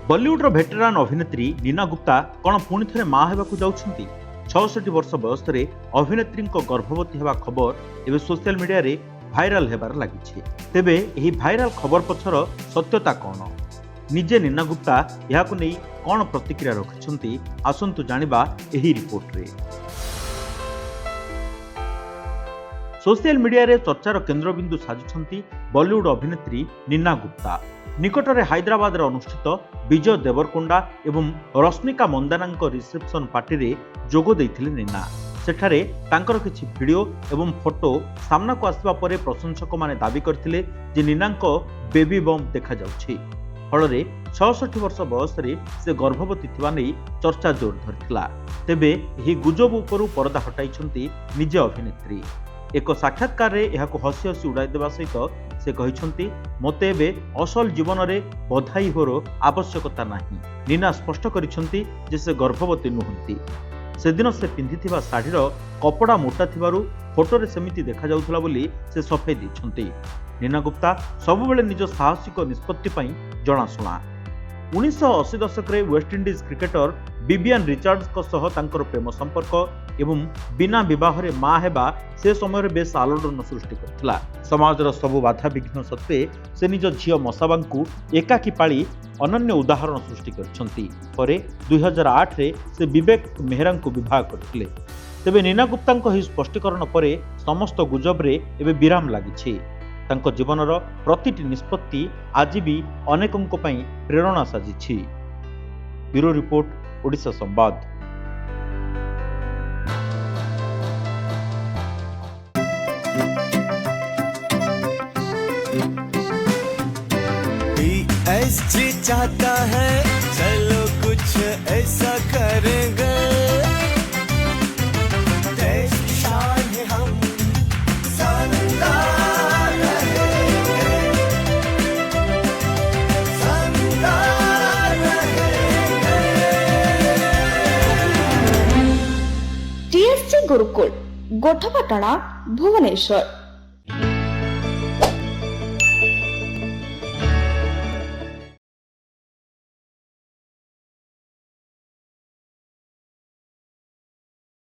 बॉलीवुड भेटेरान अभिनेत्री नीना गुप्ता कौन पुणी थे माँ होगा जाऊँगी 66 वर्ष बयस अभिनेत्री गर्भवती होगा खबर एवं सोशल मीडिया रे भाइराल होबार लगी। तेबे यही भाइराल खबर पछर सत्यता कौन, निजे नीना गुप्ता यह नहीं कौन प्रतिक्रिया रखिंट आसतु जानिबा एही रिपोर्ट रे। सोशल मीडिया रे चर्चार केन्द्रबिंदु साजुछंती बॉलीवुड अभिनेत्री नीना गुप्ता। निकटरे हैदराबाद अनुष्ठित विजय देवरकोंडा एवं रश्मिका मंदाना रिसेप्शन पार्टी रे जोग देइथिले नीना। सेठारे तांकर किछि वीडियो एवं फोटो सामना को आसवा परे प्रशंसक माने दाबी करथिले जे नीनांको बेबी बम देखा जाउछि। फलरे 66 वर्ष बयस से गर्भवती थिबा नै चर्चा जोर धरिथिला। तेबे एही गुजब उपरु पर्दा हटाइछंती निजे अभिनेत्री। एक साक्षात्कार रे एहाको हसी हसी उड़ाई देबा सहित से कहिछंती मते एबे असल जीवन रे बधाई होर आवश्यकता नाही। नीना स्पष्ट करिछंती जे से गर्भवती नुहंती। से दिन से पिंधिथिबा साड़ीर कपड़ा मोटा थिबारु फोटो रे सेमिति देखा जाउथला बोली से सफेई दैछंती। नीना गुप्ता सबुबेले निज साहसिक निष्पत्ति पई जणाशुणा। 1980 दशक रे वेस्टइंडीज क्रिकेटर बिबियन रिचार्ड्स को सह तांकर प्रेम संपर्क एवं बिना विवाह रे मां हेबा से समय बेस आलोड़न सृष्टि करथिला। समाजर सबु बाधा विघ्न सत्वे से निज झियो मसाबांकु एकाकी पाली अनन्य उदाहरण सृष्टि करछंती। परे 2008 रे से विवेक मेहरा को विवाह करथिले। तेबे नीना गुप्तांको ही स्पष्टीकरण परे समस्त गुजब रे एबे विराम लागिछि। तांको जीवनर प्रतिटी निष्पत्ति आज भी अनेकों पई प्रेरणा साजिछि। ब्यूरो रिपोर्ट, ओडिशा संवाद। PSG चाहता है चलो कुछ ऐसा करेंगे, देश की शान है हम शानदार रहेंगे, शानदार रहेंगे। TSG गुरुकुल गोठपाटणा भुवनेश्वर।